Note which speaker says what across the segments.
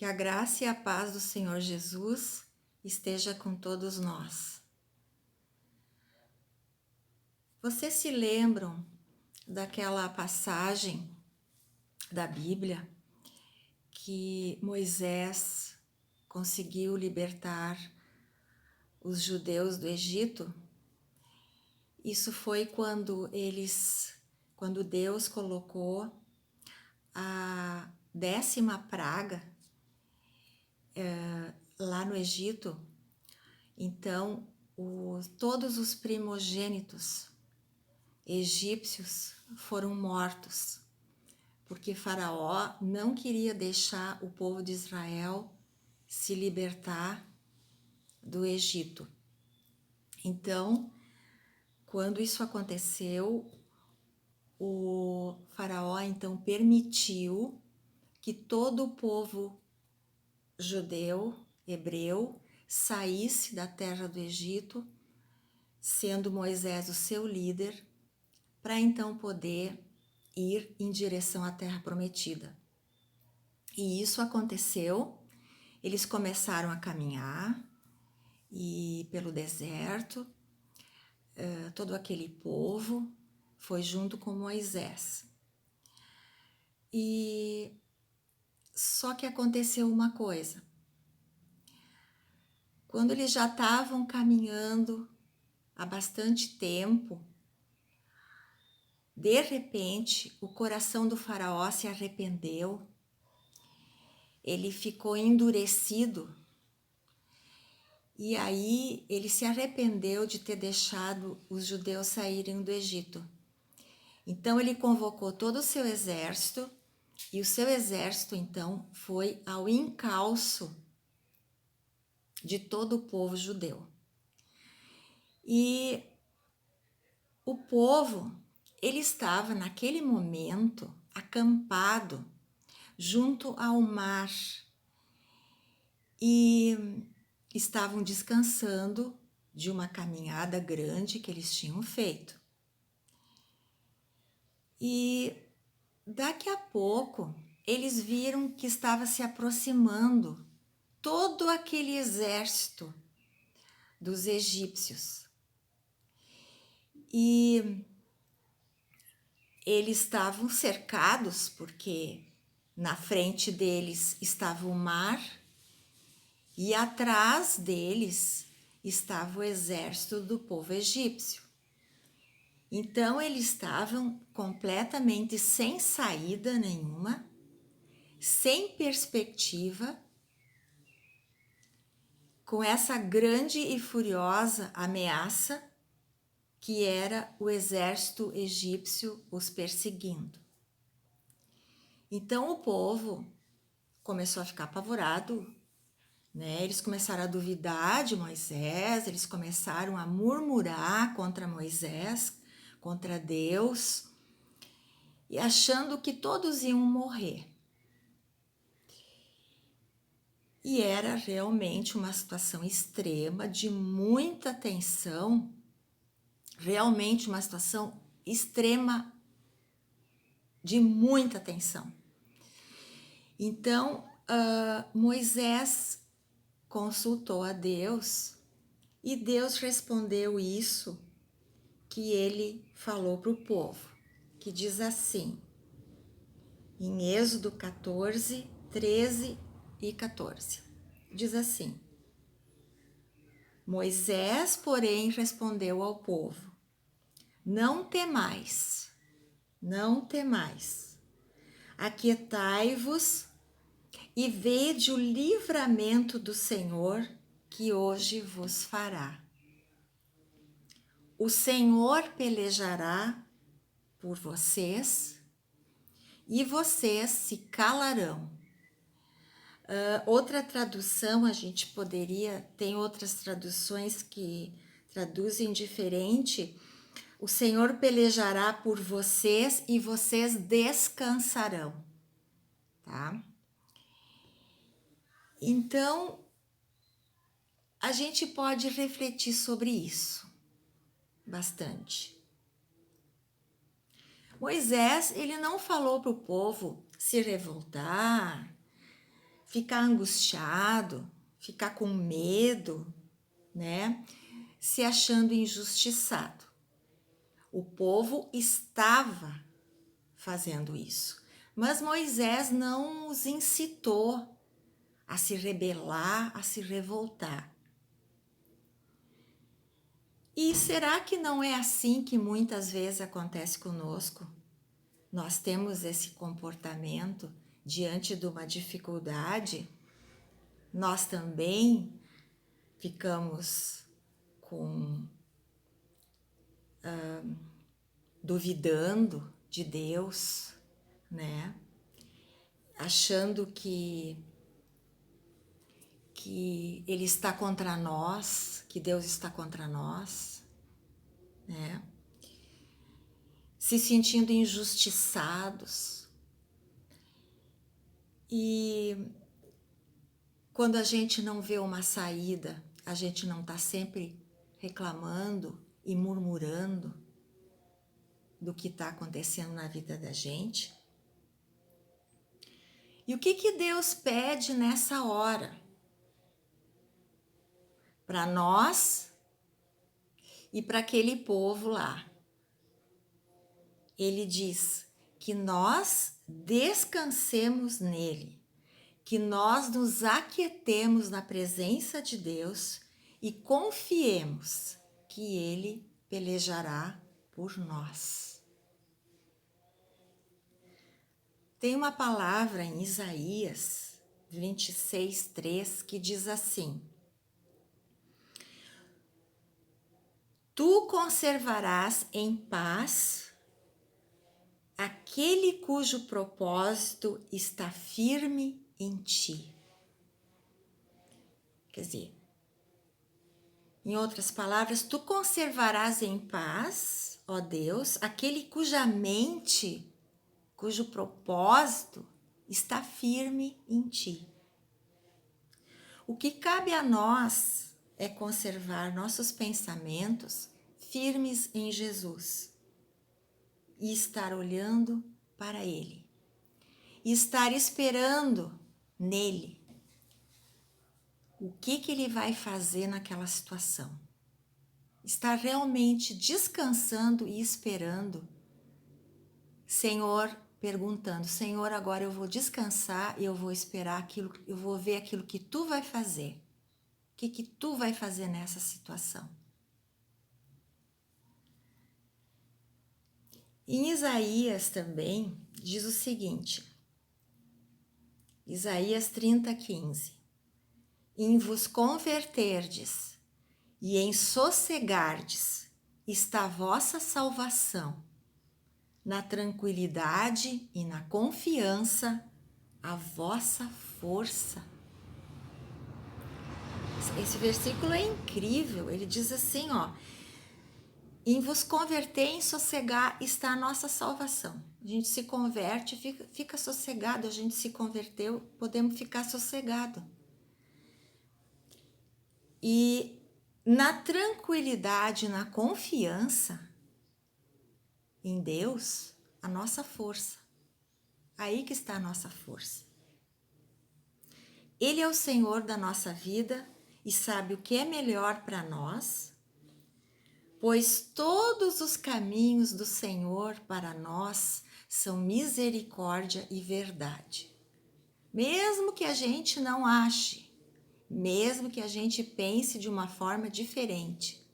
Speaker 1: Que a graça e a paz do Senhor Jesus esteja com todos nós. Vocês se lembram daquela passagem da Bíblia que Moisés conseguiu libertar os judeus do Egito? Isso foi quando Deus colocou a 10ª praga lá no Egito. Então, todos os primogênitos egípcios foram mortos, porque Faraó não queria deixar o povo de Israel se libertar do Egito. Então, quando isso aconteceu, o Faraó então permitiu que todo o povo judeu, hebreu, saísse da terra do Egito, sendo Moisés o seu líder, para então poder ir em direção à terra prometida. E isso aconteceu, eles começaram a caminhar e pelo deserto, todo aquele povo foi junto com Moisés. E só que aconteceu uma coisa. Quando eles já estavam caminhando há bastante tempo, de repente, o coração do faraó se arrependeu, ele ficou endurecido e aí ele se arrependeu de ter deixado os judeus saírem do Egito. Então ele convocou todo o seu exército e o seu exército então foi ao encalço de todo o povo judeu. E o povo, ele estava naquele momento acampado junto ao mar e estavam descansando de uma caminhada grande que eles tinham feito. E daqui a pouco eles viram que estava se aproximando todo aquele exército dos egípcios. E eles estavam cercados porque na frente deles estava o mar e atrás deles estava o exército do povo egípcio. Então eles estavam completamente sem saída nenhuma, sem perspectiva, com essa grande e furiosa ameaça que era o exército egípcio os perseguindo. Então o povo começou a ficar apavorado, né? Eles começaram a duvidar de Moisés, eles começaram a murmurar contra Moisés, contra Deus, e achando que todos iam morrer. E era realmente uma situação extrema, de muita tensão, realmente uma situação extrema, de muita tensão. Então, Moisés consultou a Deus e Deus respondeu isso que ele falou para o povo, que diz assim, em Êxodo 14, 13 e 14. Diz assim: Moisés, porém, respondeu ao povo: Não temais, não temais. Aquietai-vos e vede o livramento do Senhor que hoje vos fará. O Senhor pelejará por vocês e vocês se calarão. Outra tradução, a gente poderia, tem outras traduções que traduzem diferente. O Senhor pelejará por vocês e vocês descansarão, tá? Então, a gente pode refletir sobre isso bastante. Moisés, ele não falou para o povo se revoltar, ficar angustiado, ficar com medo, né? Se achando injustiçado. O povo estava fazendo isso, mas Moisés não os incitou a se rebelar, a se revoltar. E será que não é assim que muitas vezes acontece conosco? Nós temos esse comportamento diante de uma dificuldade, nós também ficamos duvidando de Deus, né? Achando que Ele está contra nós, que Deus está contra nós, né? Se sentindo injustiçados. E quando a gente não vê uma saída, a gente não está sempre reclamando e murmurando do que está acontecendo na vida da gente. E o que Deus pede nessa hora? Para nós e para aquele povo lá. Ele diz que nós descansemos nele, que nós nos aquietemos na presença de Deus e confiemos que ele pelejará por nós. Tem uma palavra em Isaías 26:3 que diz assim: Tu conservarás em paz aquele cujo propósito está firme em ti. Quer dizer, em outras palavras, tu conservarás em paz, ó Deus, aquele cuja mente, cujo propósito está firme em ti. O que cabe a nós é conservar nossos pensamentos firmes em Jesus e estar olhando para Ele, e estar esperando nele o que Ele vai fazer naquela situação. Estar realmente descansando e esperando, Senhor, perguntando, Senhor, agora eu vou descansar e eu vou esperar aquilo, eu vou ver aquilo que Tu vai fazer. O que Tu vai fazer nessa situação? Em Isaías também diz o seguinte, Isaías 30:15: Em vos converterdes e em sossegardes está a vossa salvação, na tranquilidade e na confiança a vossa força. Esse versículo é incrível, ele diz assim, ó, em vos converter e em sossegar está a nossa salvação. A gente se converte, fica sossegado, a gente se converteu, podemos ficar sossegado. E na tranquilidade, na confiança em Deus, a nossa força. Aí que está a nossa força. Ele é o Senhor da nossa vida e sabe o que é melhor para nós, pois todos os caminhos do Senhor para nós são misericórdia e verdade. Mesmo que a gente não ache, mesmo que a gente pense de uma forma diferente,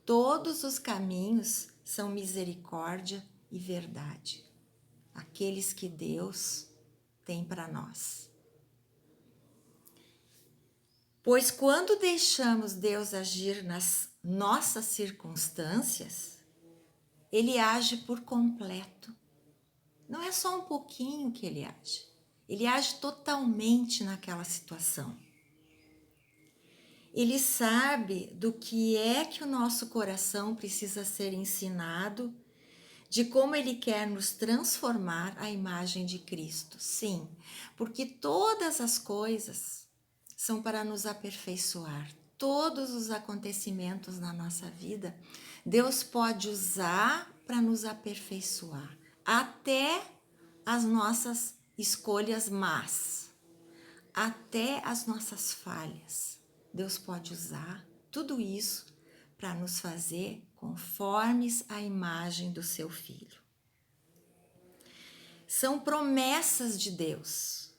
Speaker 1: todos os caminhos são misericórdia e verdade. Aqueles que Deus tem para nós. Pois quando deixamos Deus agir nas nossas circunstâncias, Ele age por completo. Não é só um pouquinho que Ele age. Ele age totalmente naquela situação. Ele sabe do que é que o nosso coração precisa ser ensinado, de como Ele quer nos transformar à imagem de Cristo. Sim, porque todas as coisas são para nos aperfeiçoar. Todos os acontecimentos na nossa vida, Deus pode usar para nos aperfeiçoar. Até as nossas escolhas más, até as nossas falhas. Deus pode usar tudo isso para nos fazer conformes à imagem do seu Filho. São promessas de Deus.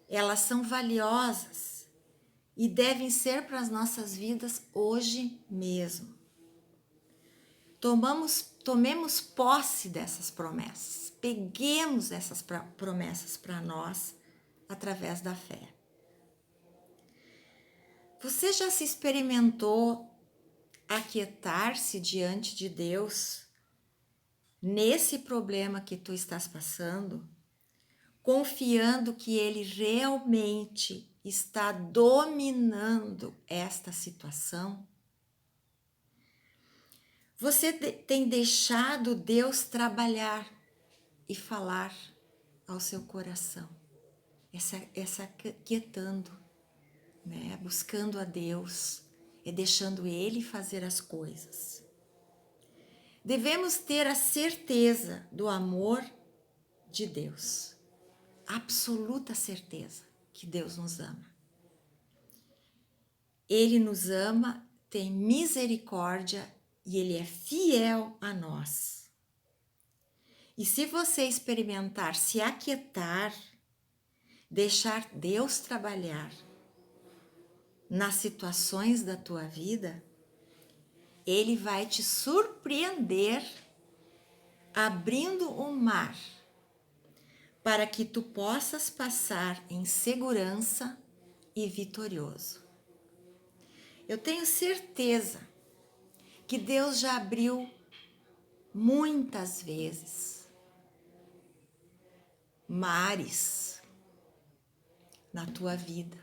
Speaker 1: Elas são valiosas e devem ser para as nossas vidas hoje mesmo. Tomemos posse dessas promessas. Peguemos essas promessas para nós através da fé. Você já se experimentou aquietar-se diante de Deus nesse problema que tu estás passando, confiando que Ele realmente está dominando esta situação? Você tem deixado Deus trabalhar e falar ao seu coração, essa quietando, né? Buscando a Deus e deixando Ele fazer as coisas. Devemos ter a certeza do amor de Deus, absoluta certeza que Deus nos ama. Ele nos ama, tem misericórdia e Ele é fiel a nós. E se você experimentar se aquietar, deixar Deus trabalhar nas situações da tua vida, Ele vai te surpreender abrindo um mar para que tu possas passar em segurança e vitorioso. Eu tenho certeza que Deus já abriu muitas vezes mares na tua vida.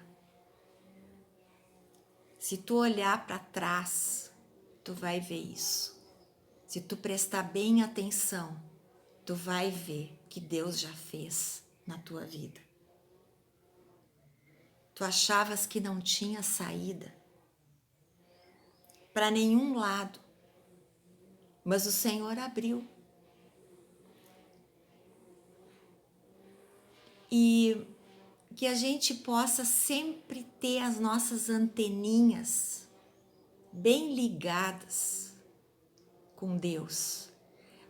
Speaker 1: Se tu olhar para trás, tu vai ver isso. Se tu prestar bem atenção, tu vai ver que Deus já fez na tua vida. Tu achavas que não tinha saída para nenhum lado, mas o Senhor abriu. E que a gente possa sempre ter as nossas anteninhas bem ligadas com Deus,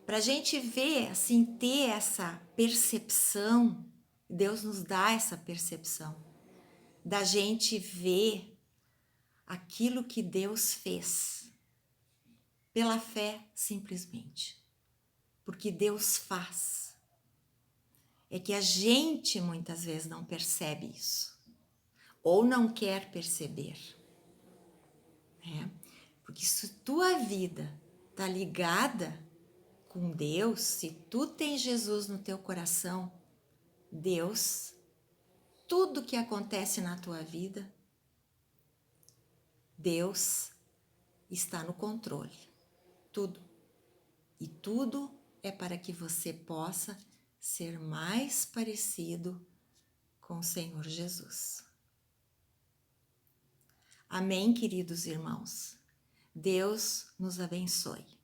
Speaker 1: para a gente ver, assim, ter essa percepção. Deus nos dá essa percepção da gente ver aquilo que Deus fez pela fé, simplesmente, porque Deus faz. É que a gente muitas vezes não percebe isso, ou não quer perceber, né? Porque se tua vida tá ligada com Deus, se tu tem Jesus no teu coração, Deus, tudo que acontece na tua vida, Deus está no controle, tudo. E tudo é para que você possa ser mais parecido com o Senhor Jesus. Amém, queridos irmãos? Deus nos abençoe.